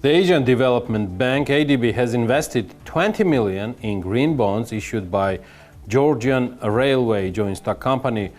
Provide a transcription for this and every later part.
The Asian Development Bank, ADB, has invested 20 million in green bonds issued by Georgian Railway joint stock company,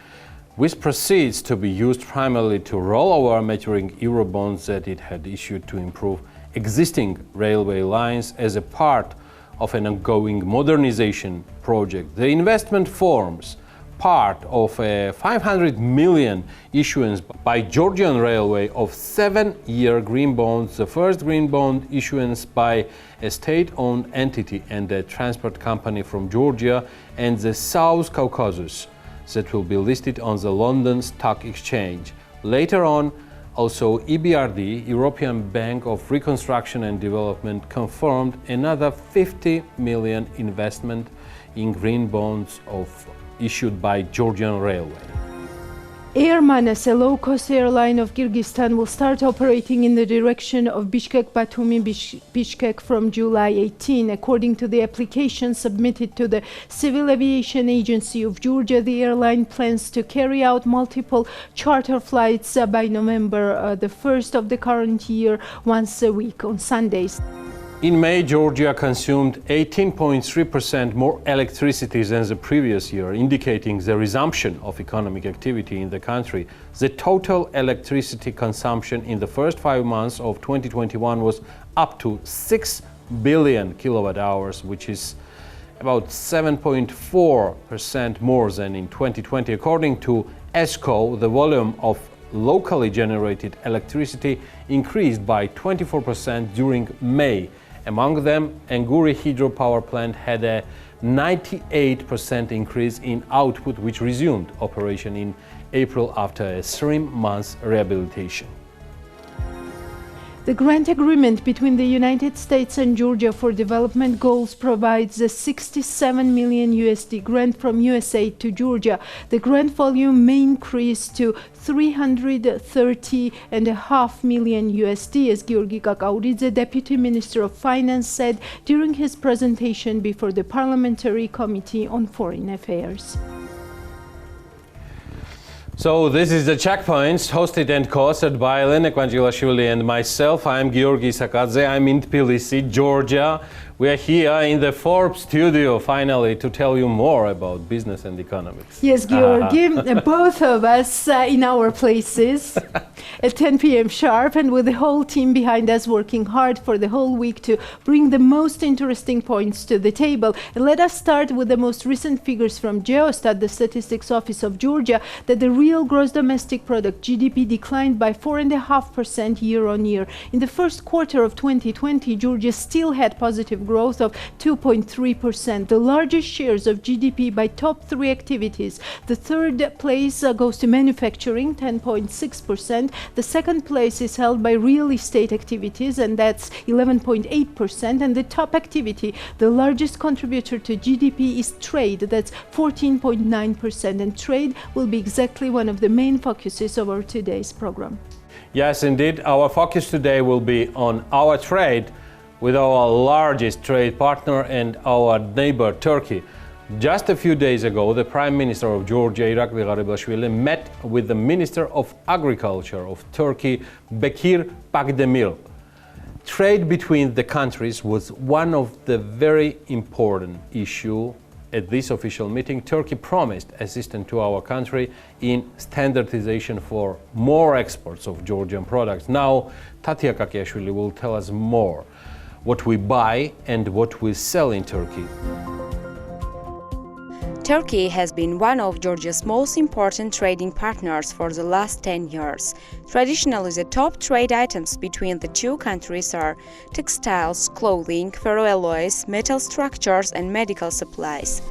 with proceeds to be used primarily to roll over maturing Eurobonds that it had issued to improve existing railway lines as a part of an ongoing modernization project. The investment forms part of a 500 million issuance by Georgian Railway of 7-year green bonds, the first green bond issuance by a state-owned entity and a transport company from Georgia and the South Caucasus that will be listed on the London Stock Exchange. Later on, also EBRD, European Bank of Reconstruction and Development, confirmed another 50 million investment in green bonds issued by Georgian Railway. Air Manas, a low-cost airline of Kyrgyzstan, will start operating in the direction of Bishkek-Batumi-Bishkek from July 18. According to the application submitted to the Civil Aviation Agency of Georgia, the airline plans to carry out multiple charter flights by November the 1st of the current year, once a week on Sundays. In May, Georgia consumed 18.3% more electricity than the previous year, indicating the resumption of economic activity in the country. The total electricity consumption in the first 5 months of 2021 was up to 6 billion kilowatt hours, which is about 7.4% more than in 2020. According to ESCO, the volume of locally generated electricity increased by 24% during May. Among them, Anguri hydropower plant had a 98% increase in output, which resumed operation in April after a 3-month rehabilitation. The grant agreement between the United States and Georgia for development goals provides a 67 million USD grant from USAID to Georgia. The grant volume may increase to 330.5 million USD, as Georgi Kakauridze, Deputy Minister of Finance, said during his presentation before the Parliamentary Committee on Foreign Affairs. So this is the Checkpoints, hosted and co-authored by Elena Kvangilashvili and myself. I'm Georgi Sakadze. I'm in Tbilisi, Georgia. We are here in the Forbes studio, finally, to tell you more about business and economics. Yes, Georgi, both of us in our places at 10 p.m. sharp, and with the whole team behind us working hard for the whole week to bring the most interesting points to the table. And let us start with the most recent figures from Geostat, the Statistics Office of Georgia, that the real gross domestic product, GDP, declined by 4.5% year-on-year. In the first quarter of 2020, Georgia still had positive growth of 2.3%. The largest shares of GDP by top 3 activities. The third place goes to manufacturing, 10.6%. The second place is held by real estate activities, and that's 11.8%. And the top activity, the largest contributor to GDP, is trade, that's 14.9%. And trade will be exactly one of the main focuses of our today's program. Yes, indeed. Our focus today will be on our trade with our largest trade partner and our neighbor, Turkey. Just a few days ago, the Prime Minister of Georgia, Irakli Garibashvili, met with the Minister of Agriculture of Turkey, Bekir Pakdemir. Trade between the countries was one of the very important issues at this official meeting. Turkey promised assistance to our country in standardization for more exports of Georgian products. Now, Tatia Kakiashvili will tell us more what we buy and what we sell in Turkey. Turkey has been one of Georgia's most important trading partners for the last 10 years. Traditionally, the top trade items between the two countries are textiles, clothing, ferroalloys, metal structures, and medical supplies.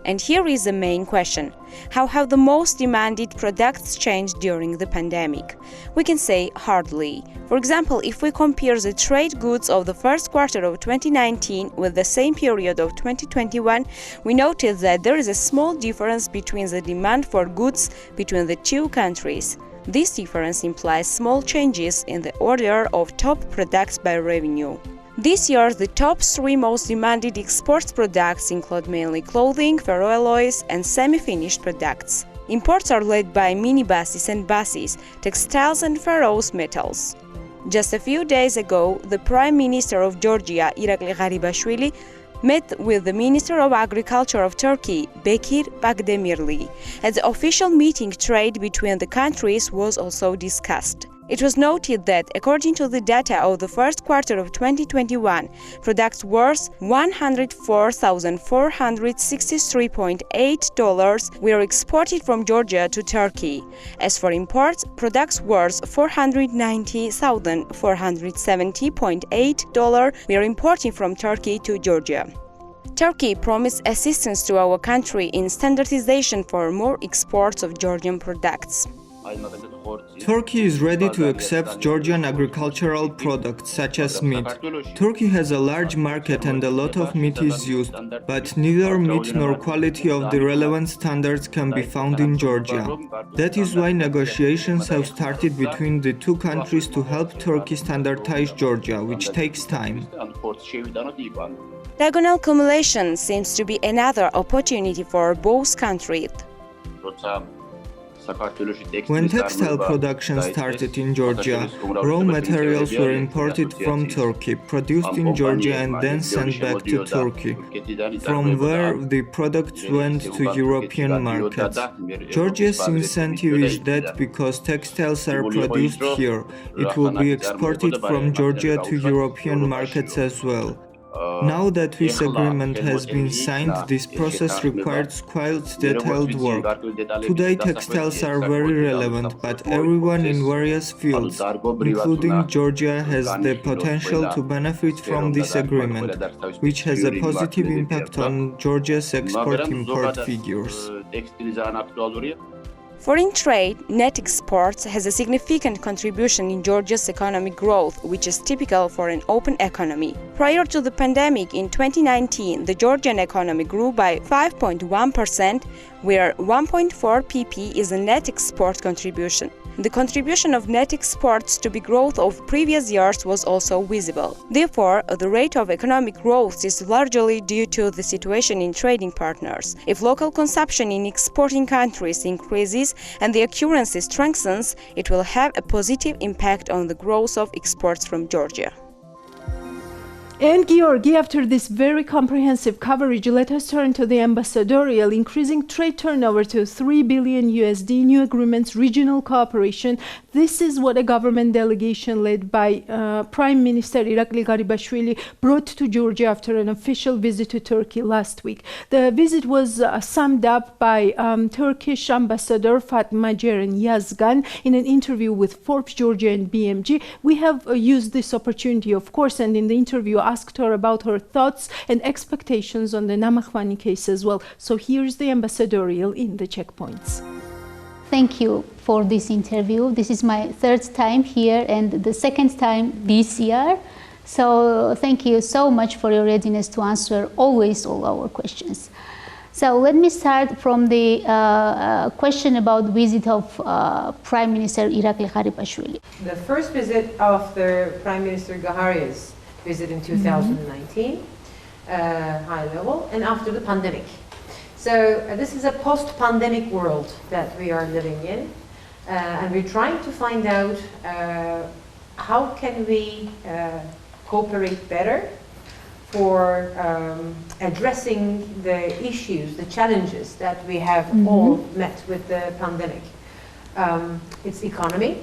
And here is the main question: how have the most demanded products changed during the pandemic? We can say hardly. For example, if we compare the trade goods of the first quarter of 2019 with the same period of 2021, we notice that there is a small difference between the demand for goods between the two countries. This difference implies small changes in the order of top products by revenue. This year, the top 3 most demanded export products include mainly clothing, ferroalloys, and semi-finished products. Imports are led by minibuses and buses, textiles, and ferrous metals. Just a few days ago, the Prime Minister of Georgia, Irakli Garibashvili, met with the Minister of Agriculture of Turkey, Bekir Bagdemirli. At the official meeting, trade between the countries was also discussed. It was noted that, according to the data of the first quarter of 2021, products worth $104,463.8 were exported from Georgia to Turkey. As for imports, products worth $490,470.8 were imported from Turkey to Georgia. Turkey promised assistance to our country in standardization for more exports of Georgian products. Turkey is ready to accept Georgian agricultural products such as meat. Turkey has a large market and a lot of meat is used, but neither meat nor quality of the relevant standards can be found in Georgia. That is why negotiations have started between the two countries to help Turkey standardize Georgia, which takes time. Diagonal cumulation seems to be another opportunity for both countries. When textile production started in Georgia, raw materials were imported from Turkey, produced in Georgia and then sent back to Turkey, from where the products went to European markets. Georgia's incentive is that because textiles are produced here, it will be exported from Georgia to European markets as well. Now that this agreement has been signed, this process requires quite detailed work. Today, textiles are very relevant, but everyone in various fields, including Georgia, has the potential to benefit from this agreement, which has a positive impact on Georgia's export-import figures. Foreign trade, net exports, has a significant contribution in Georgia's economic growth, which is typical for an open economy. Prior to the pandemic in 2019, the Georgian economy grew by 5.1%, where 1.4 pp is a net export contribution. The contribution of net exports to the growth of previous years was also visible. Therefore, the rate of economic growth is largely due to the situation in trading partners. If local consumption in exporting countries increases and the currency strengthens, it will have a positive impact on the growth of exports from Georgia. And Georgi, after this very comprehensive coverage, let us turn to the ambassadorial, increasing trade turnover to $3 billion USD, new agreements, regional cooperation. This is what a government delegation led by Prime Minister Irakli Garibashvili brought to Georgia after an official visit to Turkey last week. The visit was summed up by Turkish Ambassador Fatma Ceren Yazgan in an interview with Forbes Georgia and BMG. We have used this opportunity, of course, and in the interview asked her about her thoughts and expectations on the Namakhvani case as well. So here's the ambassadorial in the checkpoints. Thank you for this interview. This is my third time here and the second time this year. So thank you so much for your readiness to answer always all our questions. So let me start from the question about visit of Prime Minister Irakli Garibashvili. The first visit after Prime Minister Gahari's visit in 2019, high level, and after the pandemic. So this is a post-pandemic world that we are living in, and we're trying to find out how can we cooperate better for addressing the issues, the challenges that we have all met with the pandemic. It's economy.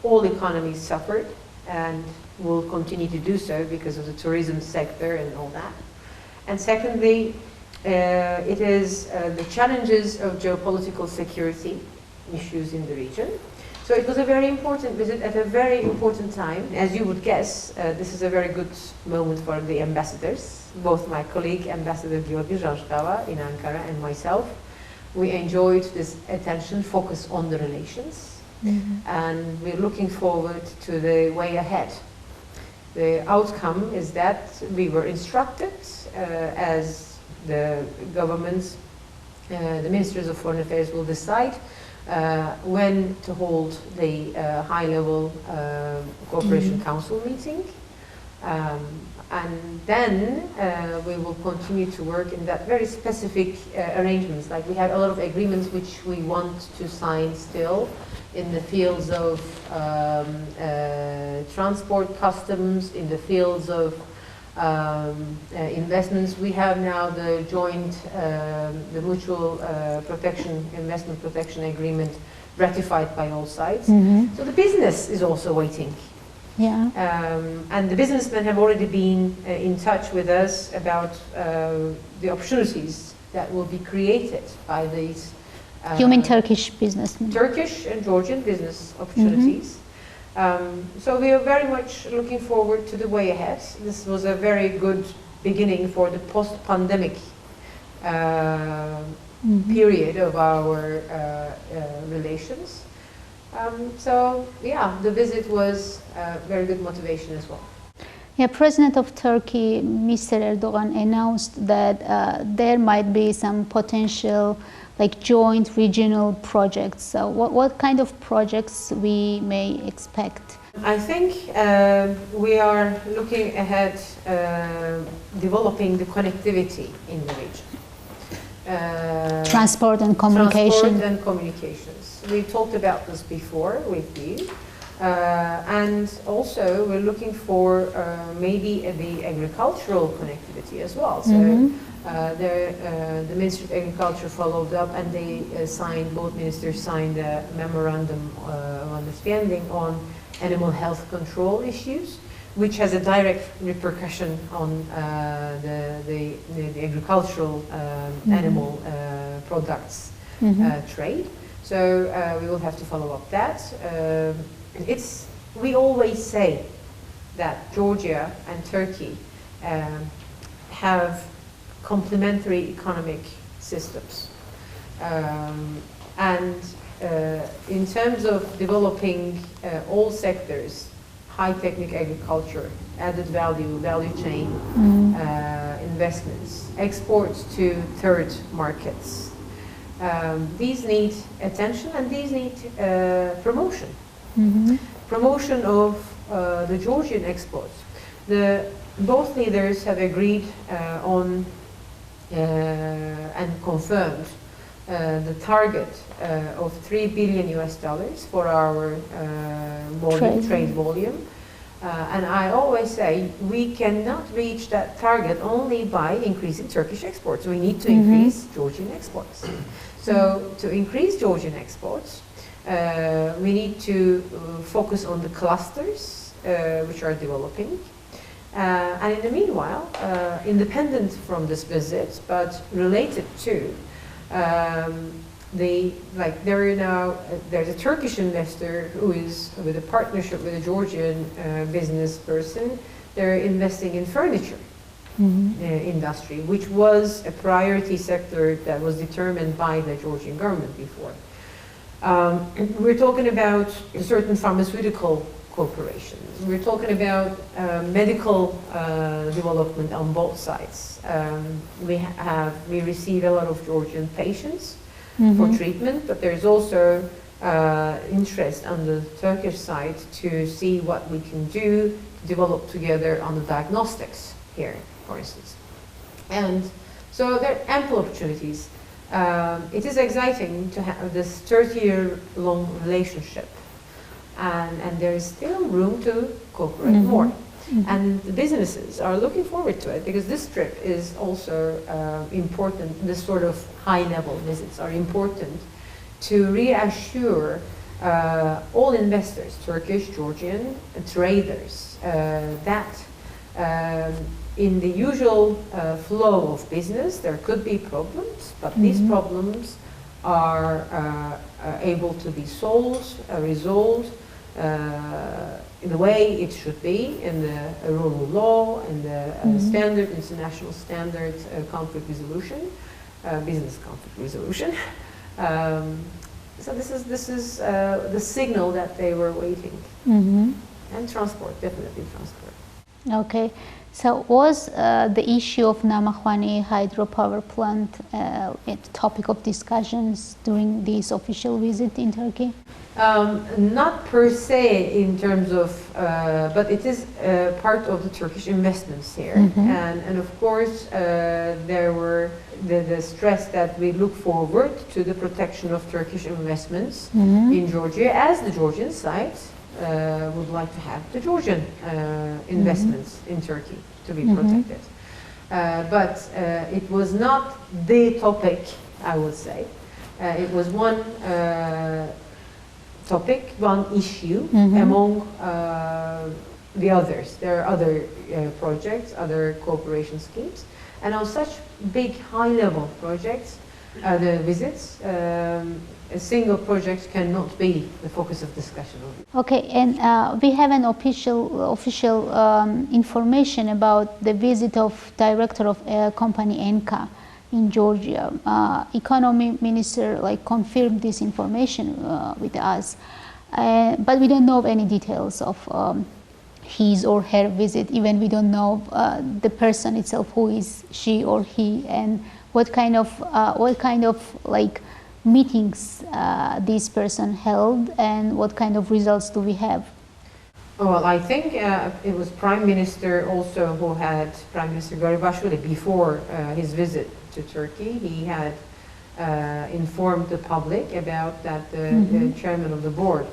All economies suffered and will continue to do so because of the tourism sector and all that. And secondly, it is the challenges of geopolitical security issues in the region. So it was a very important visit at a very important time. As you would guess, this is a very good moment for the ambassadors, both my colleague, Ambassador Georgi Zhanskava in Ankara, and myself. We enjoyed this attention focus on the relations, and we're looking forward to the way ahead. The outcome is that we were instructed as the governments, the ministers of foreign affairs will decide when to hold the high-level cooperation council meeting. And then we will continue to work in that very specific arrangements. Like we have a lot of agreements which we want to sign still in the fields of transport, customs, in the fields of investments. We have now the joint, the mutual investment protection agreement ratified by all sides. So the business is also waiting. Yeah. And the businessmen have already been in touch with us about the opportunities that will be created by these You mean Turkish businessmen? Turkish and Georgian business opportunities. So we are very much looking forward to the way ahead. This was a very good beginning for the post-pandemic period of our relations. So yeah, the visit was a very good motivation as well. Yeah, President of Turkey, Mr. Erdogan, announced that there might be some potential like joint regional projects. So what kind of projects we may expect? I think we are looking ahead developing the connectivity in the region. Transport and communication. Transport and communications. We talked about this before with you. And also we're looking for maybe the agricultural connectivity as well. So the Ministry of Agriculture followed up and they both ministers signed a memorandum of understanding on animal health control issues, which has a direct repercussion on the agricultural animal products trade. So we will have to follow up that. We always say that Georgia and Turkey have complementary economic systems. And in terms of developing all sectors, high technical agriculture, added value chain, investments, exports to third markets, these need attention and these need promotion. Promotion of the Georgian exports. Both leaders have agreed on and confirmed the target of $3 billion for our trade volume. And I always say we cannot reach that target only by increasing Turkish exports. We need to increase Georgian exports. So to increase Georgian exports, we need to focus on the clusters which are developing. And in the meanwhile, independent from this visit, but related to, there's a Turkish investor who is with a partnership with a Georgian business person. They're investing in furniture industry, which was a priority sector that was determined by the Georgian government before. We're talking about certain pharmaceutical corporations. We're talking about medical development on both sides. We receive a lot of Georgian patients for treatment, but there's also interest on the Turkish side to see what we can do to develop together on the diagnostics here, for instance. And so there are ample opportunities. It is exciting to have this 30-year-long relationship, and there is still room to cooperate more. And the businesses are looking forward to it because this trip is also important. This sort of high-level visits are important to reassure all investors, Turkish, Georgian, traders, that in the usual flow of business, there could be problems, but these problems are able to be solved, resolved in the way it should be, in the rule of law, and the standard, international standard conflict resolution, business conflict resolution. So this is the signal that they were waiting. And transport, definitely transport. Okay. So was the issue of Namakhwani hydropower plant a topic of discussions during this official visit in Turkey? Not per se in terms of, but it is part of the Turkish investments here. And of course, there were the stress that we look forward to the protection of Turkish investments in Georgia, as the Georgian side would like to have the Georgian investments in Turkey to be protected. But it was not the topic, I would say. It was one topic, one issue among the others. There are other projects, other cooperation schemes. And on such big high-level projects, the visits, a single project cannot be the focus of discussion. Okay, and we have an official information about the visit of director of company Enka in Georgia. Economy minister confirmed this information with us, but we don't know any details of his or her visit. Even we don't know the person itself, who is she or he, and what kind of meetings this person held, and what kind of results do we have? Well, I think it was Prime Minister also who had, Prime Minister Garibashvili, before his visit to Turkey, he had informed the public about that the chairman of the board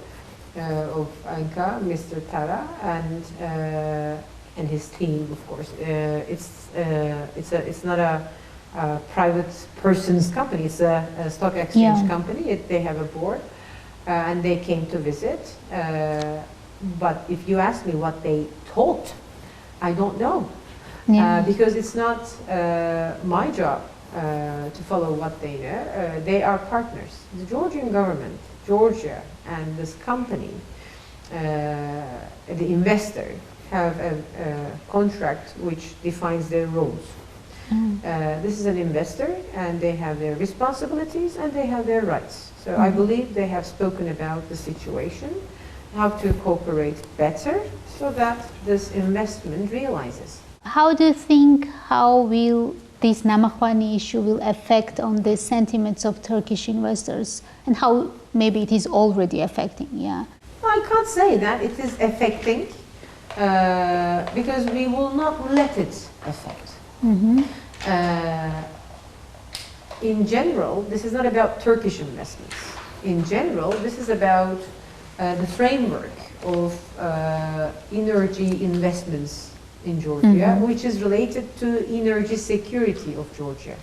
of Enka, Mr. Tara, and his team, of course. It's not a private person's company. It's a stock exchange company. They have a board, and they came to visit. But if you ask me what they taught, I don't know, because it's not my job to follow what they know. They are partners. The Georgian government, Georgia, and this company, the investor, have a contract which defines their rules. This is an investor, and they have their responsibilities and they have their rights. So I believe they have spoken about the situation, how to cooperate better so that this investment realizes. How do you think will this Namakhwani issue will affect on the sentiments of Turkish investors, and how maybe it is already affecting? Well, I can't say that it is affecting because we will not let it affect. In general, this is not about Turkish investments. In general, this is about the framework of energy investments in Georgia, which is related to energy security of Georgia.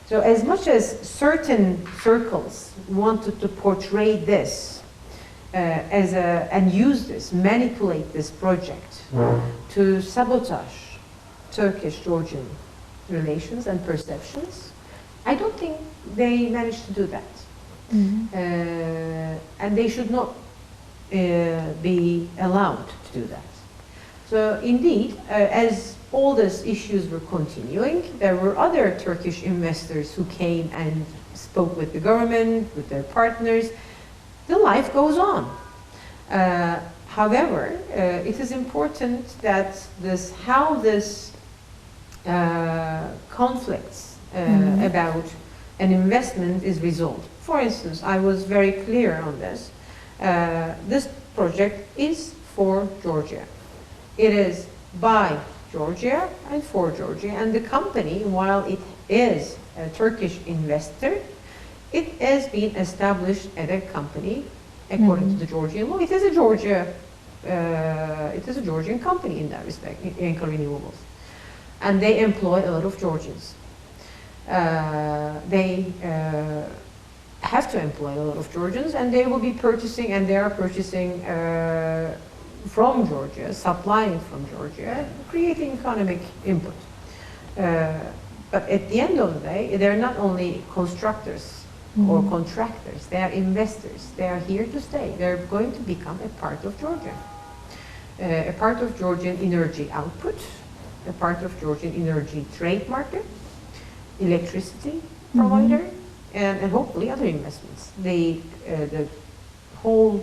So as much as certain circles wanted to portray this and use this, manipulate this project to sabotage Turkish-Georgian relations and perceptions, I don't think they managed to do that. And they should not be allowed to do that. So indeed, as all these issues were continuing, there were other Turkish investors who came and spoke with the government, with their partners. The life goes on. However, it is important that how this conflicts about an investment is resolved. For instance, I was very clear on this. This project is for Georgia. It is by Georgia and for Georgia. And the company, while it is a Turkish investor, it is being established as a company according to the Georgian law. It is a Georgian company in that respect, Enka Renewables. And they employ a lot of Georgians. They have to employ a lot of Georgians, and they will be purchasing, and they are purchasing from Georgia, supplying from Georgia, creating economic input. But at the end of the day, they're not only constructors or contractors, they are investors. They are here to stay. They're going to become a part of Georgia, a part of Georgian energy output, a part of Georgian energy trade market, electricity provider, and hopefully other investments. The whole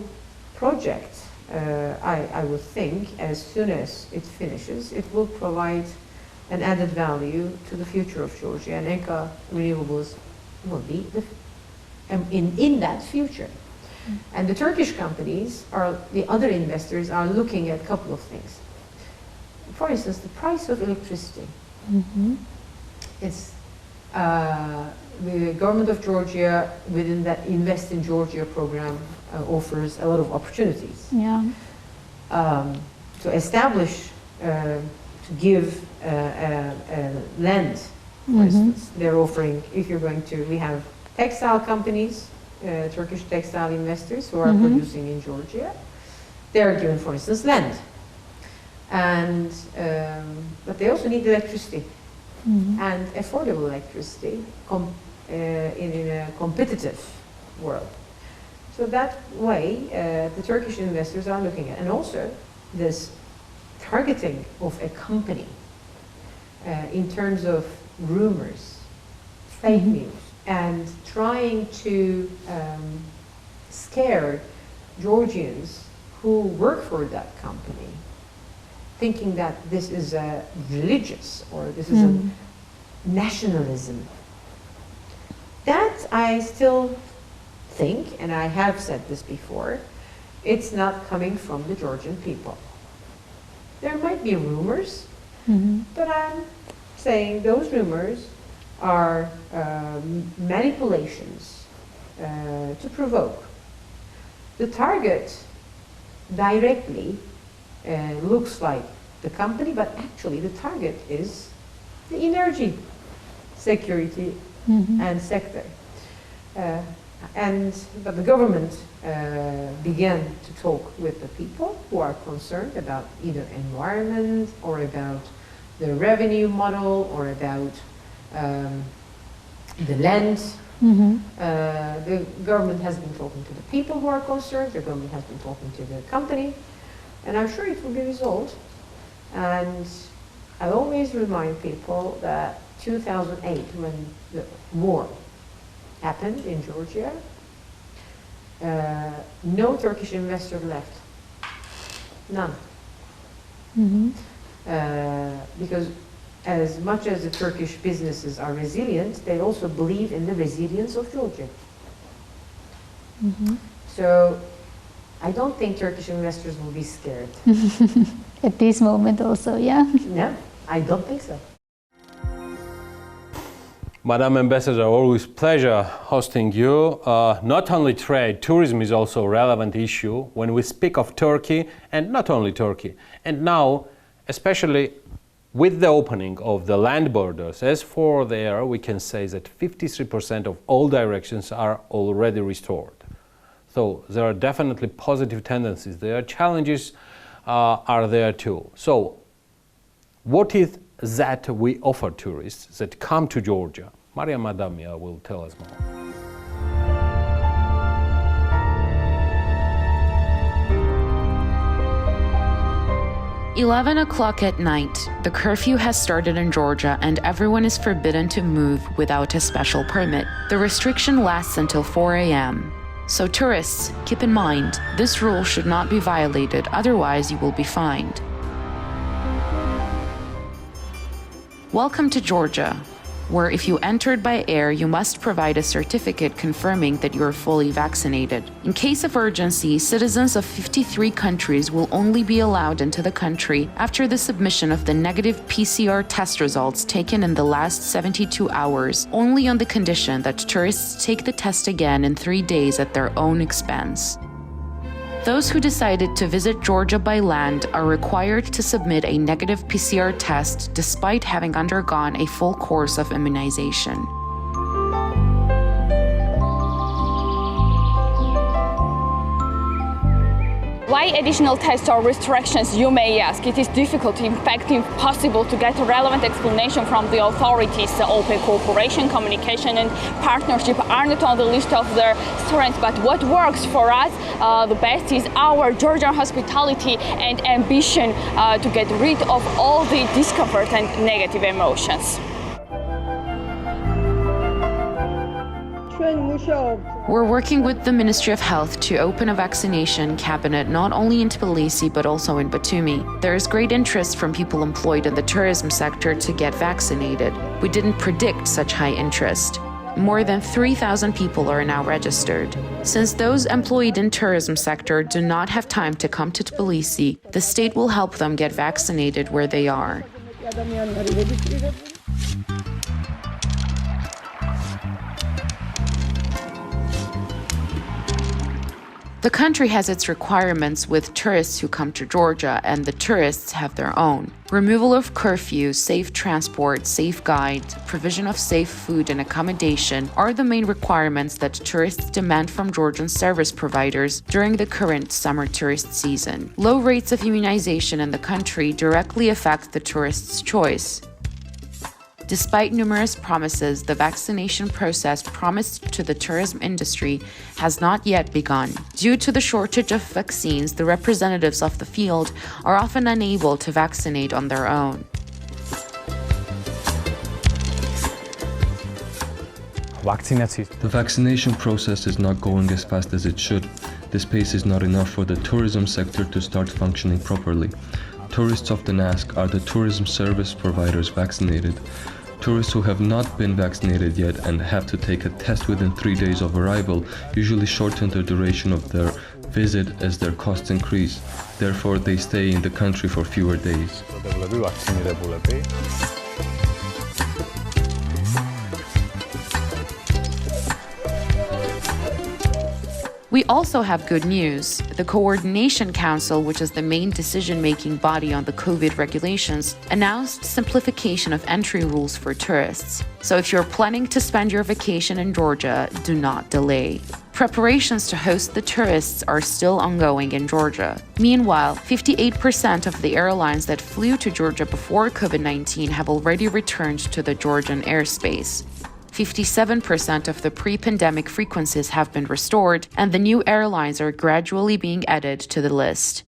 project I would think, as soon as it finishes, it will provide an added value to the future of Georgia, and Enka Renewables will be in that future. And the Turkish companies, the other investors, are looking at a couple of things. For instance, the price of electricity. It's the government of Georgia, within that Invest in Georgia program, offers a lot of opportunities. Yeah. To establish, to give land, for instance. They're offering, if you're going to, we have textile companies, Turkish textile investors who are producing in Georgia. They're given, for instance, land. And, but they also need electricity. And affordable electricity in a competitive world. So that way, the Turkish investors are looking at, and also this targeting of a company in terms of rumors, fake news, and trying to scare Georgians who work for that company, thinking that this is a religious or this is a nationalism. That I still think, and I have said this before, it's not coming from the Georgian people. There might be rumors, but I'm saying those rumors are manipulations to provoke. The target directly looks like the company, but actually the target is the energy security and sector. But the government began to talk with the people who are concerned about either environment or about the revenue model or about the land. The government has been talking to the people who are concerned, the government has been talking to the company, and I'm sure it will be resolved. And I always remind people that 2008, when the war happened in Georgia, no Turkish investor left. None. Because as much as the Turkish businesses are resilient, they also believe in the resilience of Georgia. So I don't think Turkish investors will be scared. At this moment also, yeah. No, I don't think so. Madam Ambassador, always pleasure hosting you. Not only trade, tourism is also a relevant issue when we speak of Turkey, and not only Turkey. And now, especially with the opening of the land borders, as for the air, we can say that 53% of all directions are already restored. So there are definitely positive tendencies. There are challenges are there too. So what is that we offer tourists that come to Georgia? Maria Madamia will tell us more. at 11 o'clock at night, the curfew has started in Georgia and everyone is forbidden to move without a special permit. The restriction lasts until 4 a.m. So tourists, keep in mind, this rule should not be violated, otherwise you will be fined. Welcome to Georgia, where if you entered by air, you must provide a certificate confirming that you are fully vaccinated. In case of urgency, citizens of 53 countries will only be allowed into the country after the submission of the negative PCR test results taken in the last 72 hours, only on the condition that tourists take the test again in 3 days at their own expense. Those who decided to visit Georgia by land are required to submit a negative PCR test despite having undergone a full course of immunization. Why additional tests or restrictions, you may ask? It is difficult, in fact impossible, to get a relevant explanation from the authorities. Open cooperation, communication and partnership are not on the list of their strengths, but what works for us the best is our Georgian hospitality and ambition to get rid of all the discomfort and negative emotions. We're working with the Ministry of Health to open a vaccination cabinet not only in Tbilisi but also in Batumi. There is great interest from people employed in the tourism sector to get vaccinated. We didn't predict such high interest. More than 3,000 people are now registered. Since those employed in tourism sector do not have time to come to Tbilisi, the state will help them get vaccinated where they are. The country has its requirements with tourists who come to Georgia, and the tourists have their own. Removal of curfew, safe transport, safe guides, provision of safe food and accommodation are the main requirements that tourists demand from Georgian service providers during the current summer tourist season. Low rates of immunization in the country directly affect the tourist's choice. Despite numerous promises, the vaccination process promised to the tourism industry has not yet begun. Due to the shortage of vaccines, the representatives of the field are often unable to vaccinate on their own. The vaccination process is not going as fast as it should. This pace is not enough for the tourism sector to start functioning properly. Tourists often ask, are the tourism service providers vaccinated? Tourists who have not been vaccinated yet and have to take a test within 3 days of arrival usually shorten the duration of their visit as their costs increase. Therefore, they stay in the country for fewer days. We also have good news. The Coordination Council, which is the main decision-making body on the COVID regulations, announced simplification of entry rules for tourists. So if you're planning to spend your vacation in Georgia, do not delay. Preparations to host the tourists are still ongoing in Georgia. Meanwhile, 58% of the airlines that flew to Georgia before COVID-19 have already returned to the Georgian airspace. 57% of the pre-pandemic frequencies have been restored, and the new airlines are gradually being added to the list.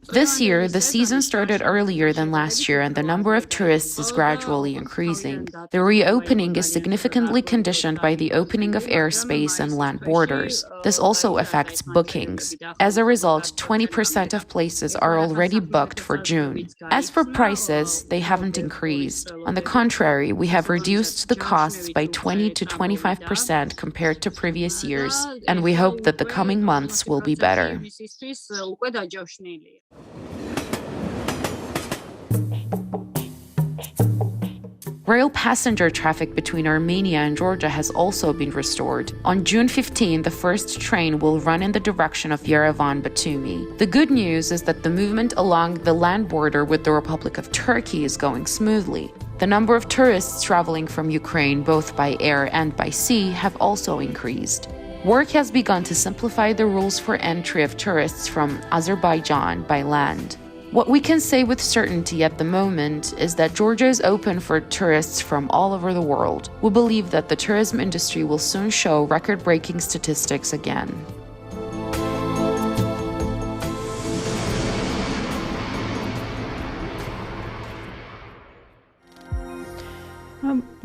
This year, the season started earlier than last year, and the number of tourists is gradually increasing. The reopening is significantly conditioned by the opening of airspace and land borders. This also affects bookings. As a result, 20% of places are already booked for June. As for prices, they haven't increased. On the contrary, we have reduced the costs by 20 to 25% compared to previous years, and we hope that the coming months will be better. Rail passenger traffic between Armenia and Georgia has also been restored. On June 15, the first train will run in the direction of Yerevan-Batumi. The good news is that the movement along the land border with the Republic of Turkey is going smoothly. The number of tourists traveling from Ukraine, both by air and by sea, have also increased. Work has begun to simplify the rules for entry of tourists from Azerbaijan by land. What we can say with certainty at the moment is that Georgia is open for tourists from all over the world. We believe that the tourism industry will soon show record-breaking statistics again.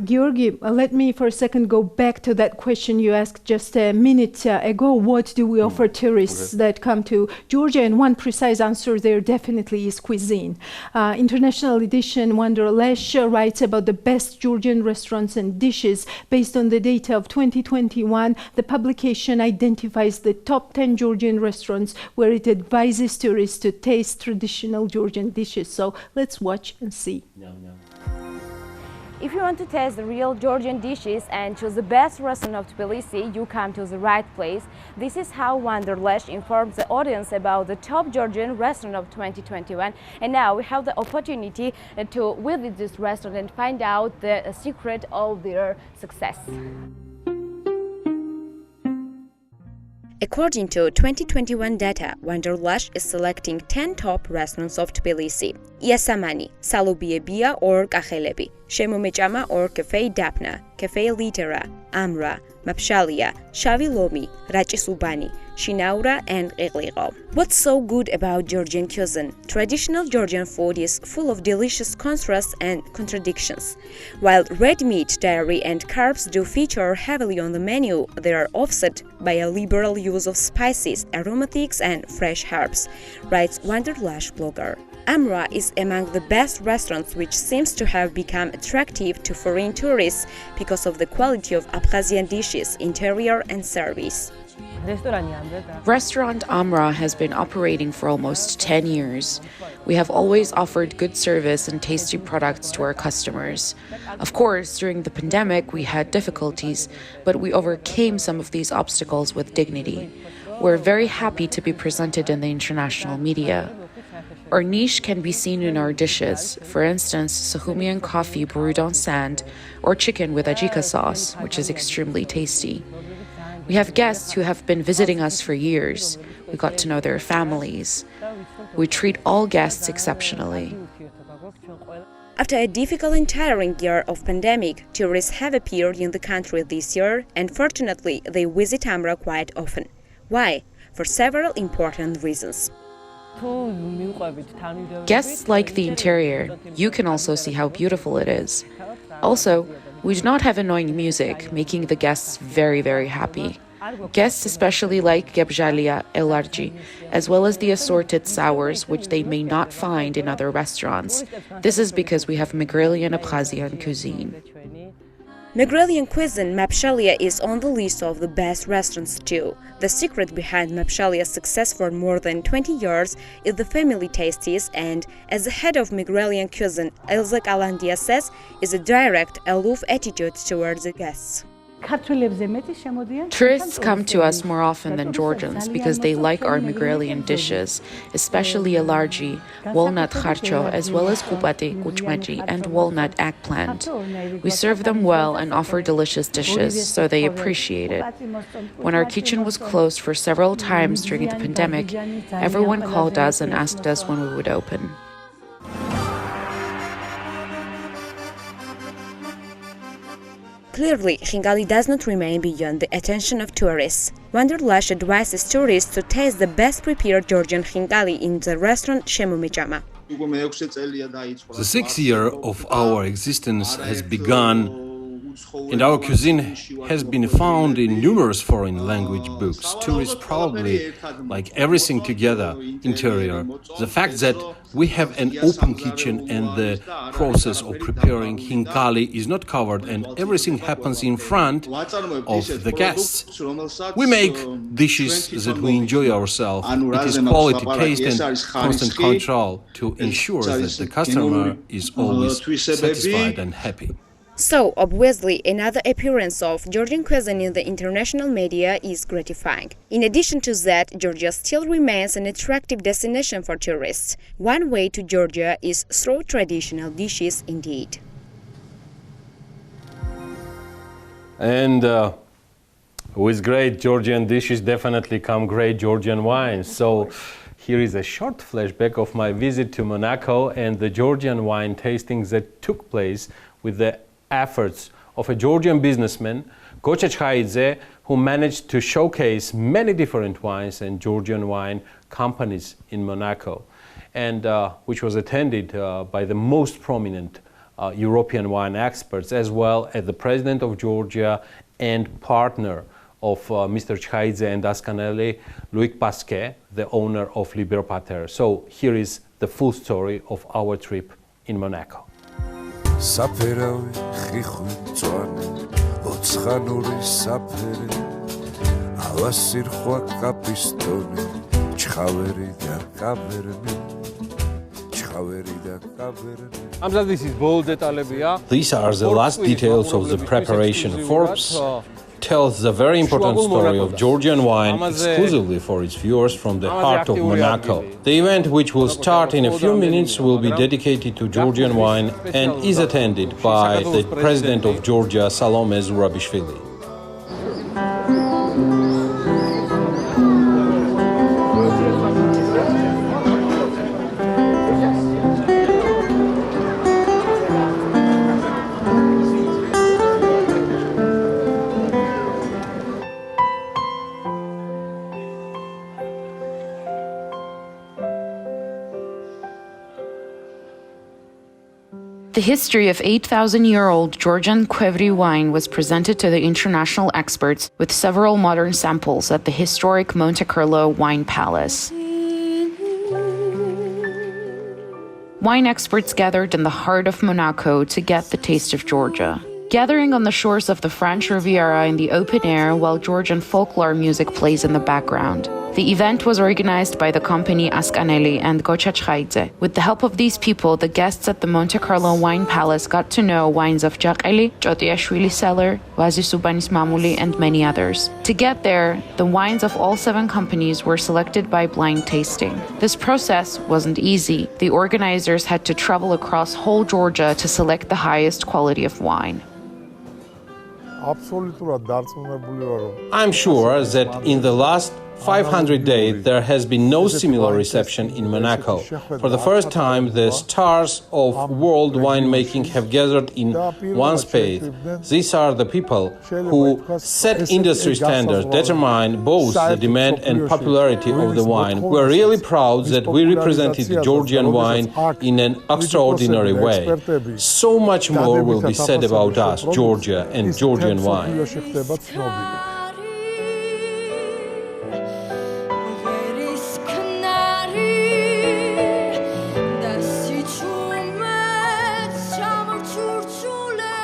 Georgi, let me for a second go back to that question you asked just a minute ago. What do we offer tourists that come to Georgia? And one precise answer there definitely is cuisine. International edition Wanderlesh writes about the best Georgian restaurants and dishes. Based on the data of 2021, the publication identifies the top 10 Georgian restaurants where it advises tourists to taste traditional Georgian dishes. So let's watch and see. If you want to taste the real Georgian dishes and choose the best restaurant of Tbilisi, you come to the right place. This is how Wanderlesh informs the audience about the top Georgian restaurant of 2021. And now we have the opportunity to visit this restaurant and find out the secret of their success. According to 2021 data, Wanderlesh is selecting 10 top restaurants of Tbilisi. Iasamani, Salubiebia or Kahelebi, Shemomechama or Cafe Dapna, Cafe Litera, Amra, Mapshalia, Shavilomi, Rachisubani, Shinaura, and Igligo. What's so good about Georgian cuisine? Traditional Georgian food is full of delicious contrasts and contradictions. While red meat, dairy, and carbs do feature heavily on the menu, they are offset by a liberal use of spices, aromatics, and fresh herbs, writes Wanderlust blogger. Amra is among the best restaurants, which seems to have become attractive to foreign tourists because of the quality of Abkhazian dishes, interior, and service. Restaurant Amra has been operating for almost 10 years. We have always offered good service and tasty products to our customers. Of course, during the pandemic, we had difficulties, but we overcame some of these obstacles with dignity. We're very happy to be presented in the international media. Our niche can be seen in our dishes, for instance, Suhumian coffee brewed on sand, or chicken with ajika sauce, which is extremely tasty. We have guests who have been visiting us for years. We got to know their families. We treat all guests exceptionally. After a difficult and tiring year of pandemic, tourists have appeared in the country this year, and fortunately, they visit Amra quite often. Why? For several important reasons. Guests like the interior. You can also see how beautiful it is. Also, we do not have annoying music, making the guests very, very happy. Guests especially like gebjalia, elarji, as well as the assorted sours, which they may not find in other restaurants. This is because we have Megrelian Abkhazian cuisine. Megrelian cuisine, Mapshalia, is on the list of the best restaurants too. The secret behind Mapshalia's success for more than 20 years is the family tastes, and as the head of Megrelian cuisine, Elza Kalandia says, is a direct, aloof attitude towards the guests. Tourists come to us more often than Georgians because they like our Megrelian dishes, especially elarji, walnut kharcho, as well as kupati, kuchmaji, and walnut eggplant. We serve them well and offer delicious dishes, so they appreciate it. When our kitchen was closed for several times during the pandemic, everyone called us and asked us when we would open. Clearly, Khingali does not remain beyond the attention of tourists. Wanderlust advises tourists to taste the best prepared Georgian Khingali in the restaurant Shemomechama. The 6th year of our existence has begun, and our cuisine has been found in numerous foreign language books. Tourists probably like everything together, interior. The fact that we have an open kitchen and the process of preparing Khingali is not covered and everything happens in front of the guests. We make dishes that we enjoy ourselves. It is quality, taste and constant control to ensure that the customer is always satisfied and happy. So, obviously, another appearance of Georgian cuisine in the international media is gratifying. In addition to that, Georgia still remains an attractive destination for tourists. One way to Georgia is through traditional dishes indeed. And with great Georgian dishes definitely come great Georgian wines. So here is a short flashback of my visit to Monaco and the Georgian wine tastings that took place with the efforts of a Georgian businessman, Gocha Chkhaidze, who managed to showcase many different wines and Georgian wine companies in Monaco, and which was attended by the most prominent European wine experts, as well as the president of Georgia and partner of Mr. Chkhaidze and Daskanelli, Loic Pasquet, the owner of Liber Pater. So here is the full story of our trip in Monaco. Საფერავი ხიხვი მწვანე ოცხანური საფერე ავასირხვა კაპისტონი ჩხავერი და კაბერნე ჩხავერი და კაბერნე. These are the last details of the preparation. Forbes tells the very important story of Georgian wine exclusively for its viewers from the heart of Monaco. The event, which will start in a few minutes, will be dedicated to Georgian wine and is attended by the President of Georgia, Salome Zurabishvili. The history of 8,000-year-old Georgian Qvevri wine was presented to the international experts with several modern samples at the historic Monte Carlo Wine Palace. Wine experts gathered in the heart of Monaco to get the taste of Georgia. Gathering on the shores of the French Riviera in the open air while Georgian folklore music plays in the background. The event was organized by the company Askaneli and Gocha Chhaidze. With the help of these people, the guests at the Monte Carlo Wine Palace got to know wines of Jaqeli, Chotiashvili Cellar, Vazi Subanis Mamuli, and many others. To get there, the wines of all 7 companies were selected by blind tasting. This process wasn't easy. The organizers had to travel across whole Georgia to select the highest quality of wine. I'm sure that in the last 500 days there has been no similar reception in Monaco. For the first time, the stars of world winemaking have gathered in one space. These are the people who set industry standards, determine both the demand and popularity of the wine. We're really proud that we represented the Georgian wine in an extraordinary way. So much more will be said about us, Georgia, and Georgian wine.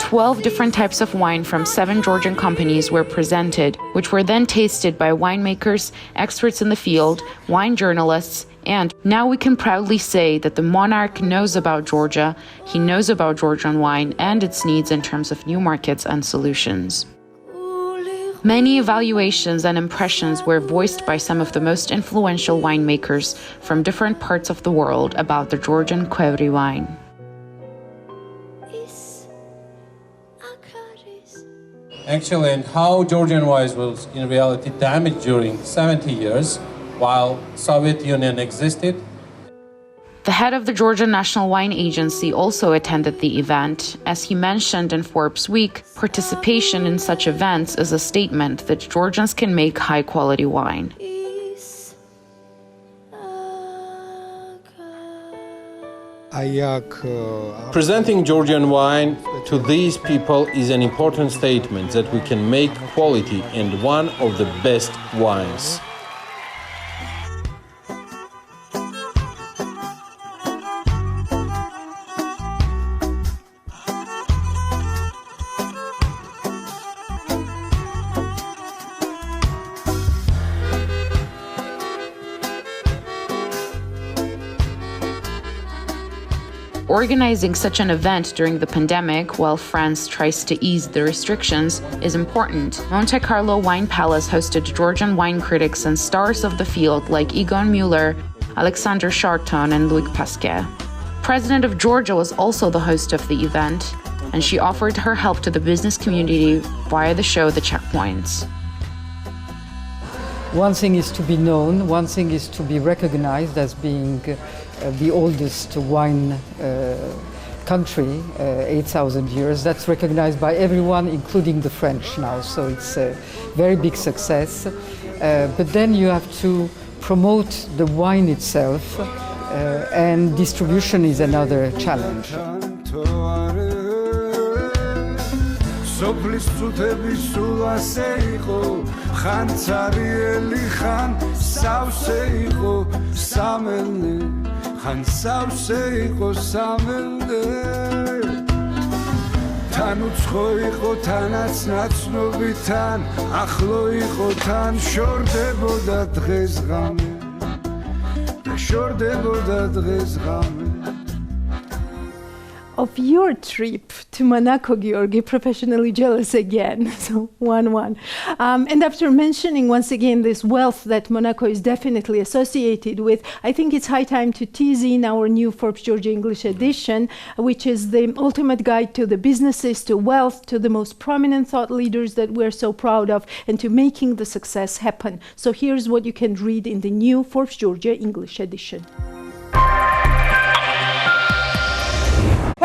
Twelve different types of wine from 7 Georgian companies were presented, which were then tasted by winemakers, experts in the field, wine journalists, and now we can proudly say that the monarch knows about Georgia, he knows about Georgian wine and its needs in terms of new markets and solutions. Many evaluations and impressions were voiced by some of the most influential winemakers from different parts of the world about the Georgian Qvevri wine. Actually, and how Georgian wine was in reality damaged during 70 years while Soviet Union existed. The head of the Georgian National Wine Agency also attended the event. As he mentioned in Forbes Week, participation in such events is a statement that Georgians can make high-quality wine. Presenting Georgian wine to these people is an important statement that we can make quality and one of the best wines. Organizing such an event during the pandemic while France tries to ease the restrictions is important. Monte Carlo Wine Palace hosted Georgian wine critics and stars of the field like Egon Müller, Alexander Charton, and Louis Pasquier. President of Georgia was also the host of the event, and she offered her help to the business community via the show The Checkpoints. One thing is to be known, one thing is to be recognized as being the oldest wine country, 8,000 years. That's recognized by everyone, including the French now, so it's a very big success. But then you have to promote the wine itself, and distribution is another challenge. სოფლის წუთების სულ ასე იყო ხან цаრიელი ხან სავსე იყო სამელნე ხან სავსე იყო სამელნე თან უცხო იყო თანაც ნაცნობიდან ახლო იყო თან შორდებოდა დღეს ღამე და შორდებოდა დღეს ღამე. Of your trip to Monaco, Georgi, professionally jealous again, so 1-1. And after mentioning once again this wealth that Monaco is definitely associated with, I think it's high time to tease in our new Forbes Georgia English edition, which is the ultimate guide to the businesses, to wealth, to the most prominent thought leaders that we're so proud of, and to making the success happen. So here's what you can read in the new Forbes Georgia English edition.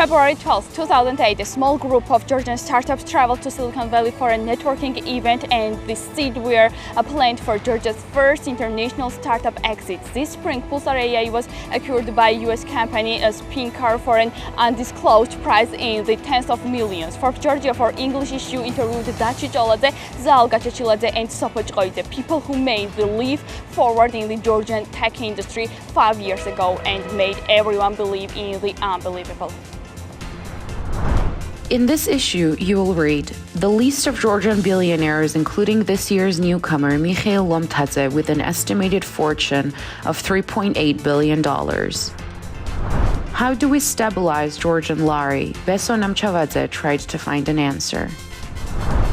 February 12, 2008, a small group of Georgian startups traveled to Silicon Valley for a networking event, and the seed were planned for Georgia's first international startup exit. This spring, Pulsar AI was acquired by US company Spincar for an undisclosed price in the tens of millions. For Georgia, for English issue, interviewed Daci Choladze, Zal Gachachiladze, and Sopo Chkoidze, people who made the leap forward in the Georgian tech industry 5 years ago and made everyone believe in the unbelievable. In this issue, you will read the list of Georgian billionaires, including this year's newcomer Mikhail Lomtadze, with an estimated fortune of $3.8 billion. How do we stabilize Georgian lari? Beso Namchavadze tried to find an answer.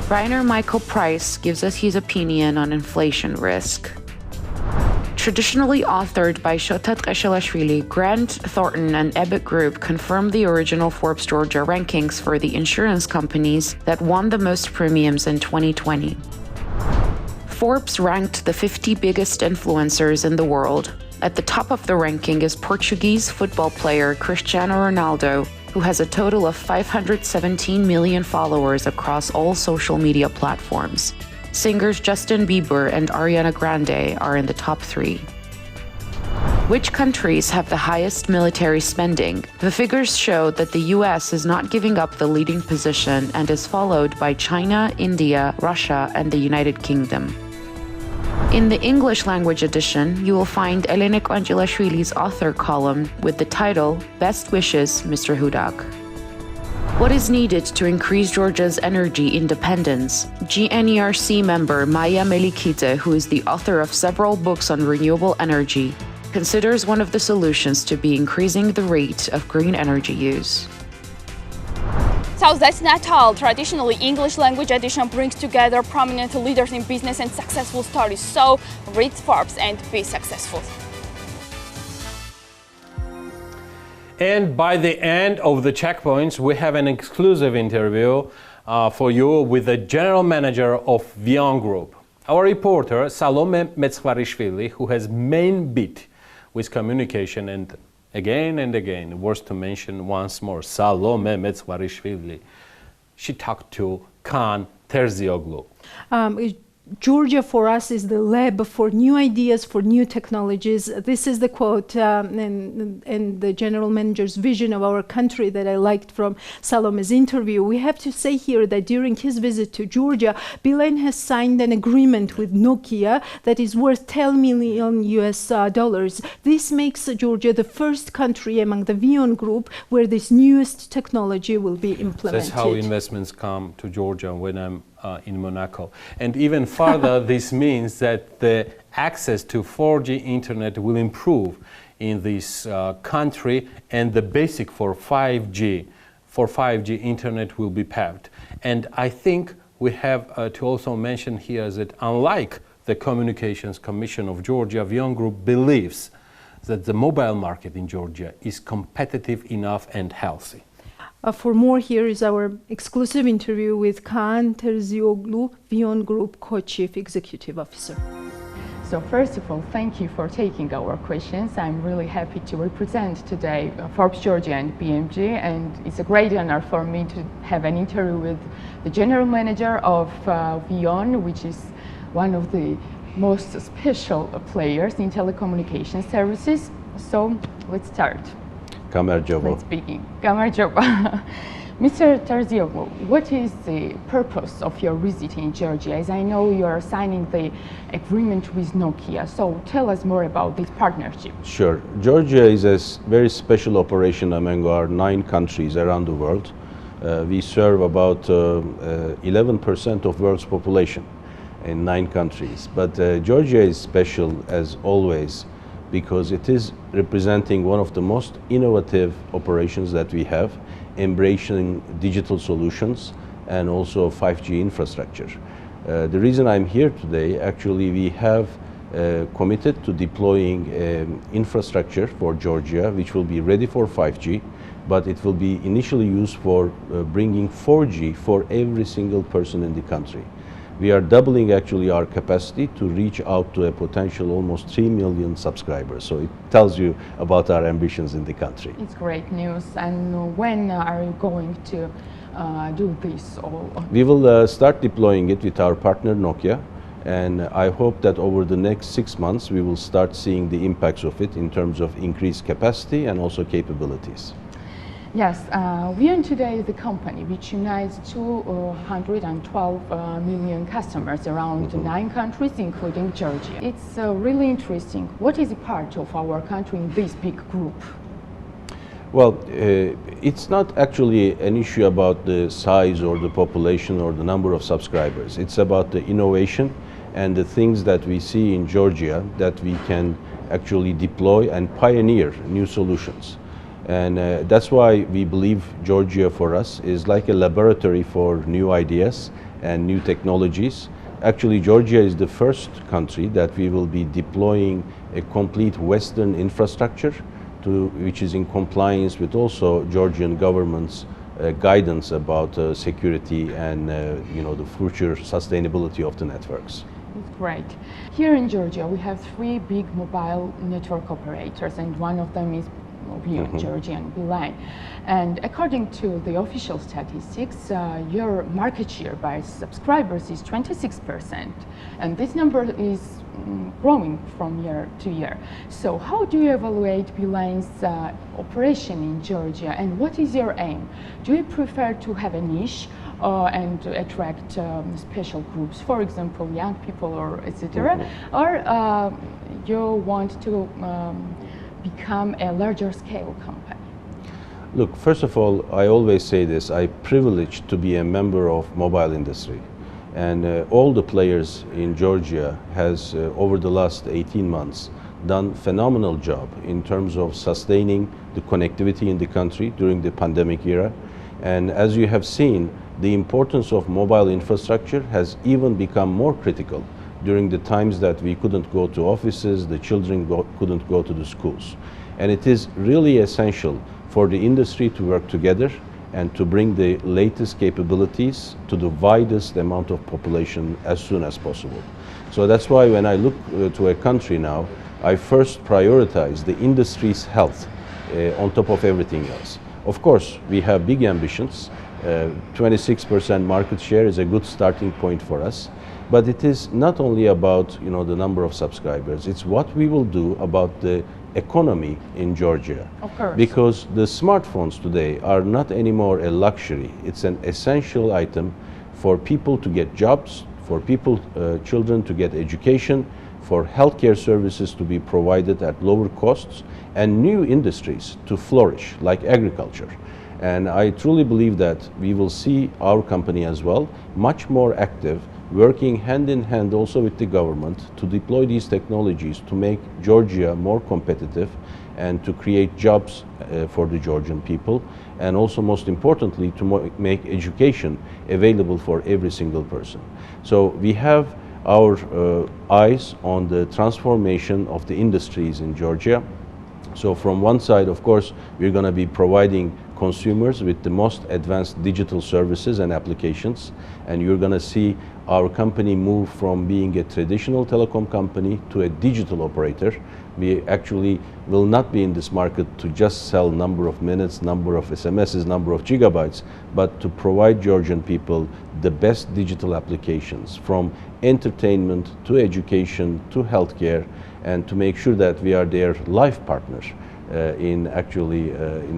Rainer Michael Price gives us his opinion on inflation risk. Traditionally authored by Shotat Qeshelashvili, Grant Thornton and Ebbett Group confirmed the original Forbes Georgia rankings for the insurance companies that won the most premiums in 2020. Forbes ranked the 50 biggest influencers in the world. At the top of the ranking is Portuguese football player Cristiano Ronaldo, who has a total of 517 million followers across all social media platforms. Singers Justin Bieber and Ariana Grande are in the top 3. Which countries have the highest military spending? The figures show that the US is not giving up the leading position and is followed by China, India, Russia, and the United Kingdom. In the English language edition, you will find Elena Kvanchilashvili's author column with the title Best Wishes, Mr. Hudak. What is needed to increase Georgia's energy independence? GNERC member Maya Melikidze, who is the author of several books on renewable energy, considers one of the solutions to be increasing the rate of green energy use. So that's not all. Traditionally, English language edition brings together prominent leaders in business and successful stories. So read Forbes and be successful. And by the end of the checkpoints, we have an exclusive interview for you with the general manager of VEON Group. Our reporter, Salome Metzvarishvili, who has main beat with communication and again, worth to mention once more, Salome Metzvarishvili. She talked to Kaan Terzioglu. Georgia for us is the lab for new ideas, for new technologies. This is the quote and the general manager's vision of our country that I liked from Salome's interview. We have to say here that during his visit to Georgia, Beeline has signed an agreement with Nokia that is worth $10 million US. This makes Georgia the first country among the VEON Group where this newest technology will be implemented. That's how investments come to Georgia when I'm in Monaco. And even further, this means that the access to 4G internet will improve in this country, and the basic for 5G internet will be paved. And I think we have to also mention here that unlike the Communications Commission of Georgia, VEON Group believes that the mobile market in Georgia is competitive enough and healthy. For more, here is our exclusive interview with Kaan Terzioglu, VEON Group Co-Chief Executive Officer. So first of all, thank you for taking our questions. I'm really happy to represent today Forbes Georgia and BMG, and it's a great honor for me to have an interview with the General Manager of VEON, which is one of the most special players in telecommunication services. So let's start. Let's begin. Mr. Terzioglu, what is the purpose of your visit in Georgia? As I know, you are signing the agreement with Nokia, so tell us more about this partnership. Sure. Georgia is a very special operation among our 9 countries around the world. We serve about 11% of world's population in 9 countries. But Georgia is special as always, because it is representing one of the most innovative operations that we have, embracing digital solutions and also 5G infrastructure. The reason I'm here today, actually we have committed to deploying infrastructure for Georgia, which will be ready for 5G, but it will be initially used for bringing 4G for every single person in the country. We are doubling actually our capacity to reach out to a potential almost 3 million subscribers. So it tells you about our ambitions in the country. It's great news. And when are you going to do this? We will start deploying it with our partner Nokia. And I hope that over the next 6 months, we will start seeing the impacts of it in terms of increased capacity and also capabilities. Yes, VEON today is the company which unites 212 million customers around 9 countries, including Georgia. It's really interesting. What is a part of our country in this big group? Well, it's not actually an issue about the size or the population or the number of subscribers. It's about the innovation and the things that we see in Georgia that we can actually deploy and pioneer new solutions. And that's why we believe Georgia for us is like a laboratory for new ideas and new technologies. Actually, Georgia is the first country that we will be deploying a complete Western infrastructure which is in compliance with also Georgian government's guidance about security and the future sustainability of the networks. It's great. Here in Georgia, we have 3 big mobile network operators, and one of them is VEON, Georgia and Beeline. And according to the official statistics, your market share by subscribers is 26%, and this number is growing from year to year. So how do you evaluate Beeline's operation in Georgia, and what is your aim? Do you prefer to have a niche and to attract special groups, for example, young people or etc., or you want to become a larger scale company? Look, first of all, I always say this, I'm privileged to be a member of mobile industry. And all the players in Georgia has, over the last 18 months, done phenomenal job in terms of sustaining the connectivity in the country during the pandemic era. And as you have seen, the importance of mobile infrastructure has even become more critical during the times that we couldn't go to offices, the children couldn't go to the schools. And it is really essential for the industry to work together and to bring the latest capabilities to the widest amount of population as soon as possible. So that's why when I look to a country now, I first prioritize the industry's health on top of everything else. Of course, we have big ambitions. 26% market share is a good starting point for us. But it is not only about the number of subscribers, it's what we will do about the economy in Georgia. Of course. Because the smartphones today are not anymore a luxury. It's an essential item for people to get jobs, for children to get education, for healthcare services to be provided at lower costs, and new industries to flourish, like agriculture. And I truly believe that we will see our company as well much more active, working hand in hand also with the government to deploy these technologies to make Georgia more competitive and to create jobs for the Georgian people, and also most importantly to make education available for every single person. So we have our eyes on the transformation of the industries in Georgia. So from one side, of course, we're going to be providing consumers with the most advanced digital services and applications, and you're going to see our company move from being a traditional telecom company to a digital operator. We actually will not be in this market to just sell number of minutes, number of SMSs, number of gigabytes, but to provide Georgian people the best digital applications, from entertainment to education to healthcare, and to make sure that we are their life partners in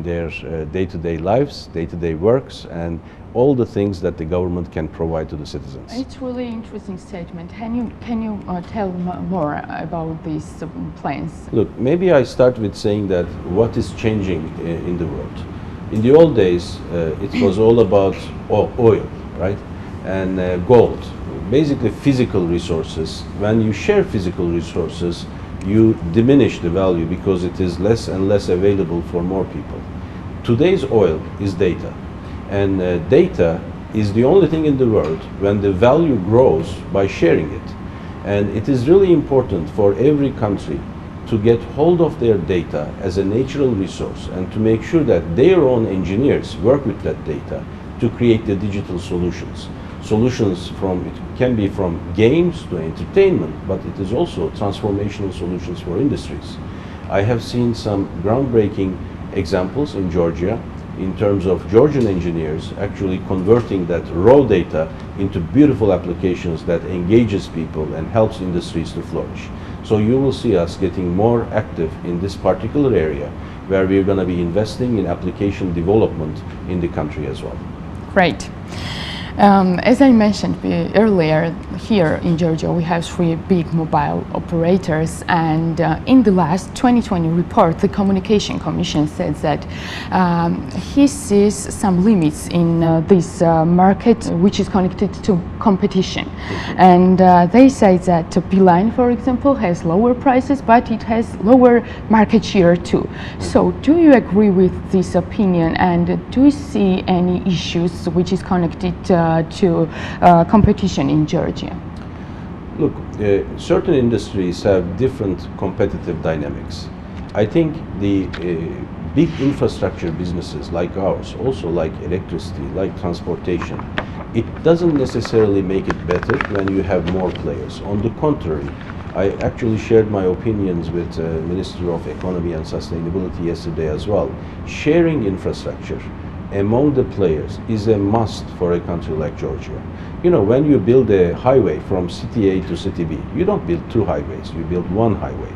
their day-to-day lives, day-to-day works, and all the things that the government can provide to the citizens. It's really interesting statement. Can you tell more about these plans? Look, maybe I start with saying that what is changing in the world. In the old days, it was all about oil, right? And gold, basically physical resources. When you share physical resources, you diminish the value because it is less and less available for more people. Today's oil is data. And data is the only thing in the world when the value grows by sharing it. And it is really important for every country to get hold of their data as a natural resource and to make sure that their own engineers work with that data to create the digital solutions. solutions from, it can be from games to entertainment, but it is also transformational solutions for industries. I have seen some groundbreaking examples in Georgia in terms of Georgian engineers actually converting that raw data into beautiful applications that engages people and helps industries to flourish. So you will see us getting more active in this particular area where we're going to be investing in application development in the country as well. Great. As I mentioned earlier, here in Georgia we have 3 big mobile operators, and in the last 2020 report the Communication Commission says that he sees some limits in this market which is connected to competition. And they say that Beeline, for example, has lower prices but it has lower market share too. So do you agree with this opinion, and do you see any issues which is connected to competition in Georgia? Look, certain industries have different competitive dynamics. I think the big infrastructure businesses like ours, also like electricity, like transportation, it doesn't necessarily make it better when you have more players. On the contrary, I actually shared my opinions with Minister of Economy and Sustainability yesterday as well. Sharing infrastructure among the players is a must for a country like Georgia. You know, when you build a highway from city A to city B, you don't build 2 highways, you build 1 highway.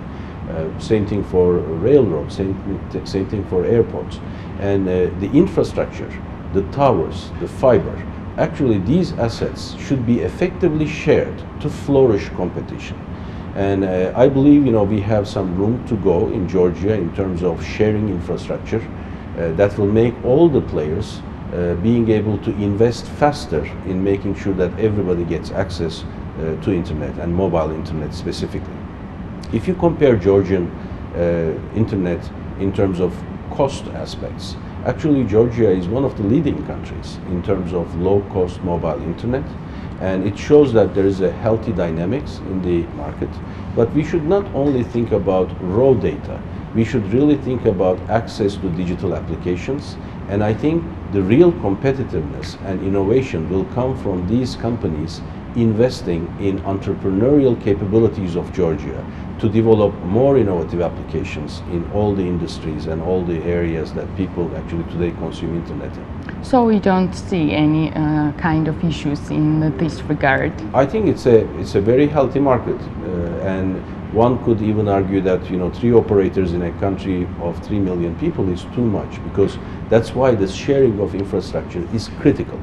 Same thing for railroads, same thing for airports. And the infrastructure, the towers, the fiber, actually these assets should be effectively shared to flourish competition. And I believe, you know, we have some room to go in Georgia in terms of sharing infrastructure. That will make all the players being able to invest faster in making sure that everybody gets access to internet and mobile internet specifically. If you compare Georgian internet in terms of cost aspects, actually Georgia is one of the leading countries in terms of low-cost mobile internet, and it shows that there is a healthy dynamics in the market. But we should not only think about raw data, we should really think about access to digital applications. And I think the real competitiveness and innovation will come from these companies investing in entrepreneurial capabilities of Georgia to develop more innovative applications in all the industries and all the areas that people actually today consume internet in. So we don't see any kind of issues in this regard? I think it's a very healthy market, and one could even argue that, you know, 3 operators in a country of 3 million people is too much, because that's why the sharing of infrastructure is critical.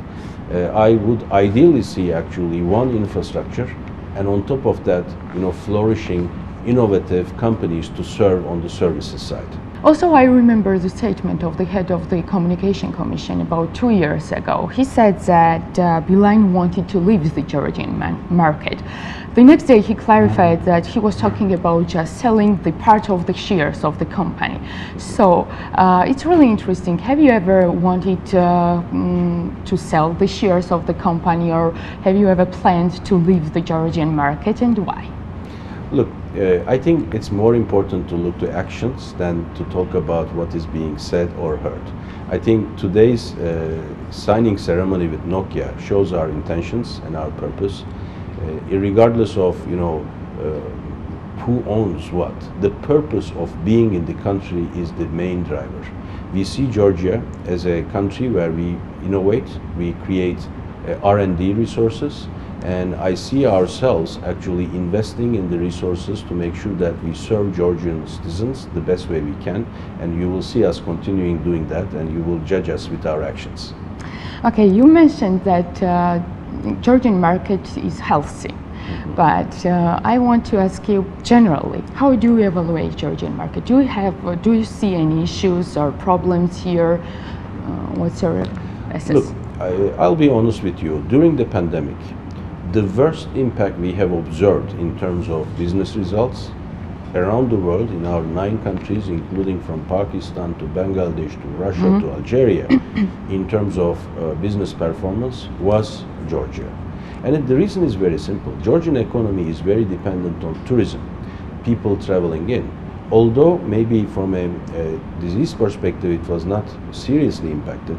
I would ideally see actually 1 infrastructure, and on top of that, you know, flourishing innovative companies to serve on the services side. Also, I remember the statement of the head of the Communication Commission about 2 years ago. He said that Beeline wanted to leave the Georgian market. The next day he clarified that he was talking about just selling the part of the shares of the company. So it's really interesting. Have you ever wanted to sell the shares of the company, or have you ever planned to leave the Georgian market, and why? Look, I think it's more important to look to actions than to talk about what is being said or heard. I think today's signing ceremony with Nokia shows our intentions and our purpose, regardless of, you know, who owns what. The purpose of being in the country is the main driver. We see Georgia as a country where we innovate, we create R&D resources, and I see ourselves actually investing in the resources to make sure that we serve Georgian citizens the best way we can, and you will see us continuing doing that, and you will judge us with our actions. Okay, you mentioned that Georgian market is healthy, but I want to ask you generally, how do you evaluate Georgian market? Do you see any issues or problems here? What's your assessment? Look, I'll be honest with you. During the pandemic, the worst impact we have observed in terms of business results around the world in our 9 countries, including from Pakistan to Bangladesh to Russia to Algeria, in terms of business performance, was Georgia. And the reason is very simple. Georgian economy is very dependent on tourism, people traveling in. Although maybe from a disease perspective it was not seriously impacted,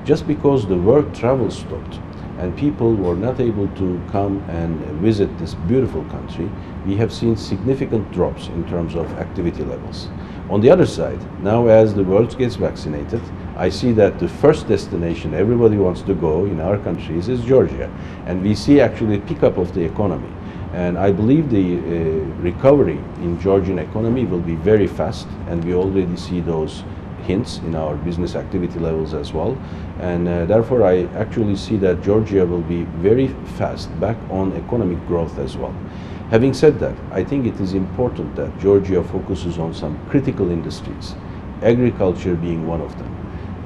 just because the work travel stopped, and people were not able to come and visit this beautiful country, we have seen significant drops in terms of activity levels. On the other side, now as the world gets vaccinated, I see that the first destination everybody wants to go in our countries is Georgia, and we see actually a pickup of the economy. And I believe the recovery in Georgian economy will be very fast, and we already see those hints in our business activity levels as well. And therefore I actually see that Georgia will be very fast back on economic growth as well. Having said that, I think it is important that Georgia focuses on some critical industries, agriculture being one of them.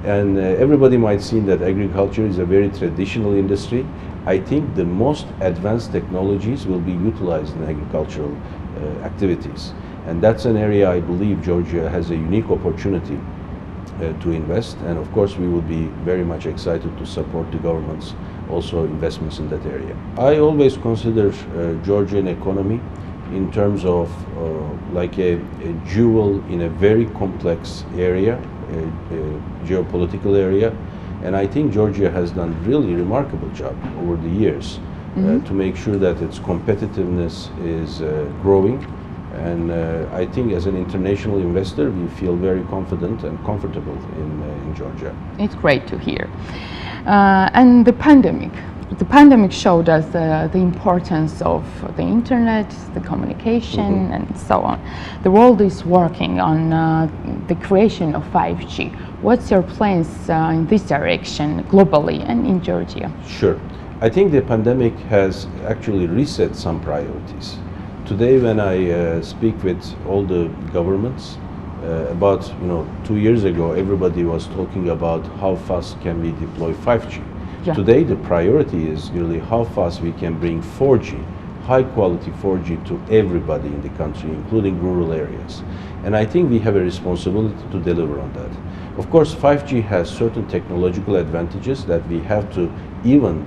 And everybody might see that agriculture is a very traditional industry. I think the most advanced technologies will be utilized in agricultural activities. And that's an area I believe Georgia has a unique opportunity to invest. And of course, we will be very much excited to support the government's also investments in that area. I always consider Georgian economy in terms of like a jewel in a very complex area, a geopolitical area. And I think Georgia has done really remarkable job over the years to make sure that its competitiveness is growing. And I think as an international investor, we feel very confident and comfortable in Georgia. It's great to hear. And the pandemic showed us the importance of the internet, the communication, and so on. The world is working on the creation of 5G. What's your plans in this direction globally and in Georgia? Sure. I think the pandemic has actually reset some priorities. Today, when I speak with all the governments, about 2 years ago, everybody was talking about how fast can we deploy 5G. Yeah. Today, the priority is really how fast we can bring 4G, high quality 4G to everybody in the country, including rural areas. And I think we have a responsibility to deliver on that. Of course, 5G has certain technological advantages that we have to even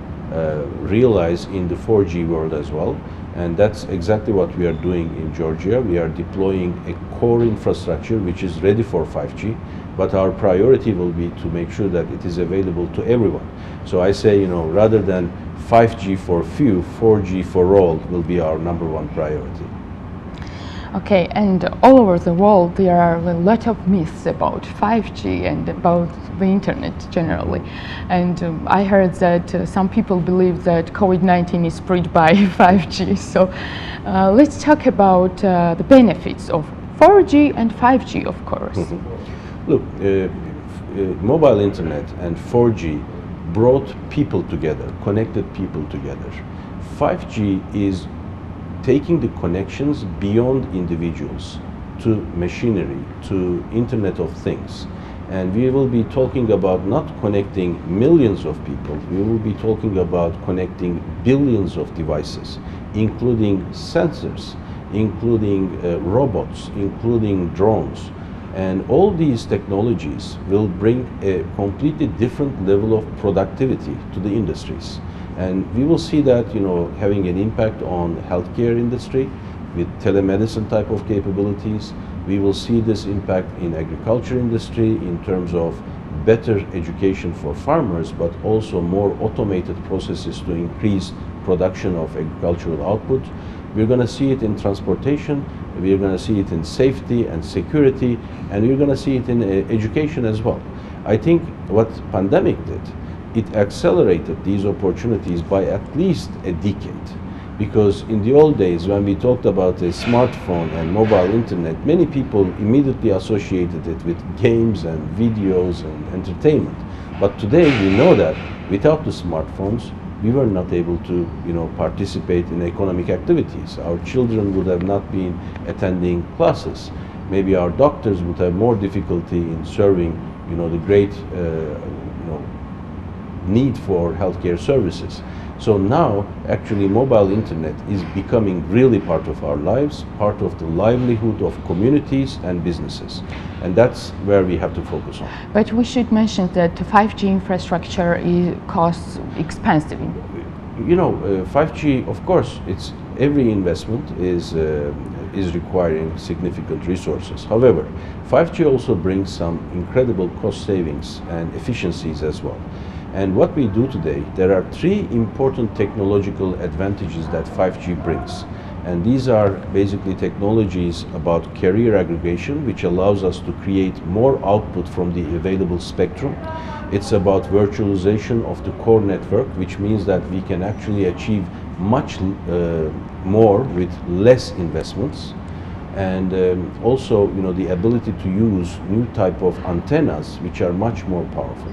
realize in the 4G world as well. And that's exactly what we are doing in Georgia. We are deploying a core infrastructure which is ready for 5G, but our priority will be to make sure that it is available to everyone. So I say, rather than 5G for few, 4G for all will be our #1 priority. Okay, and all over the world there are a lot of myths about 5G and about the internet generally. And I heard that some people believe that COVID-19 is spread by 5G. So let's talk about the benefits of 4G and 5G, of course. Look, mobile internet and 4G brought people together, connected people together. 5G is taking the connections beyond individuals to machinery, to Internet of Things. And we will be talking about not connecting millions of people, we will be talking about connecting billions of devices, including sensors, including robots, including drones. And all these technologies will bring a completely different level of productivity to the industries. And we will see that, having an impact on healthcare industry with telemedicine type of capabilities. We will see this impact in agriculture industry in terms of better education for farmers, but also more automated processes to increase production of agricultural output. We're going to see it in transportation, we're going to see it in safety and security, and we're going to see it in education as well. I think what pandemic did, it accelerated these opportunities by at least a decade. Because in the old days, when we talked about a smartphone and mobile internet, many people immediately associated it with games and videos and entertainment. But today we know that without the smartphones, we were not able to, participate in economic activities. Our children would have not been attending classes. Maybe our doctors would have more difficulty in serving, the great, need for healthcare services. So now, actually, mobile internet is becoming really part of our lives, part of the livelihood of communities and businesses. And that's where we have to focus on. But we should mention that 5G infrastructure costs expensive. 5G, of course, every investment is requiring significant resources. However, 5G also brings some incredible cost savings and efficiencies as well. And what we do today, there are three important technological advantages that 5G brings. And these are basically technologies about carrier aggregation, which allows us to create more output from the available spectrum. It's about virtualization of the core network, which means that we can actually achieve much more with less investments. And also, the ability to use new type of antennas, which are much more powerful.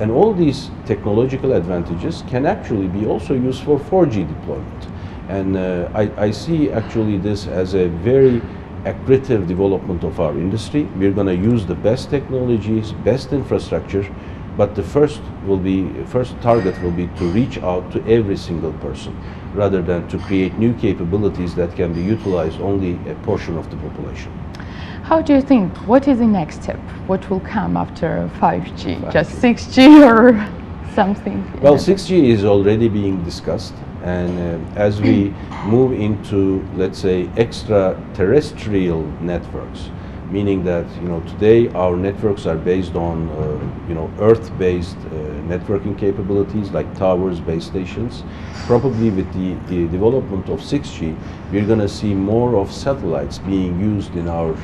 And all these technological advantages can actually be also used for 4G deployment. And I see actually this as a very accretive development of our industry. We're going to use the best technologies, best infrastructure, but the first target will be to reach out to every single person, rather than to create new capabilities that can be utilized only a portion of the population. How do you think, what is the next step? What will come after 5G? Just 6G or something? Well, 6G is already being discussed, and as we move into, let's say, extraterrestrial networks, meaning that today our networks are based on Earth-based networking capabilities like towers, base stations. Probably with the development of 6G, we're going to see more of satellites being used in our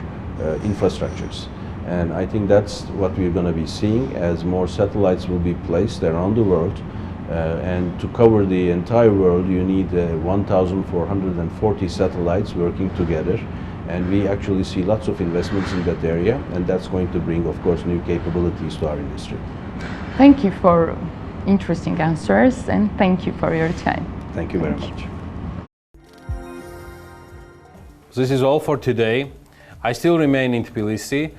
infrastructures. And I think that's what we're going to be seeing, as more satellites will be placed around the world. And to cover the entire world, you need 1,440 satellites working together. And we actually see lots of investments in that area, and that's going to bring, of course, new capabilities to our industry. Thank you for interesting answers, and thank you for your time. Thank you very much. This is all for today. I still remain in Tbilisi.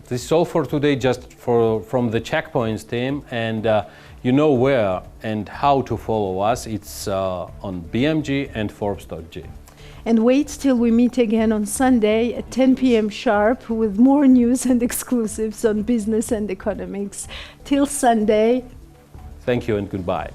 This is all for today, just from the Checkpoints team, and you know where and how to follow us. It's on BMG and Forbes.g. And wait till we meet again on Sunday at 10 p.m. sharp with more news and exclusives on business and economics. Till Sunday. Thank you and goodbye.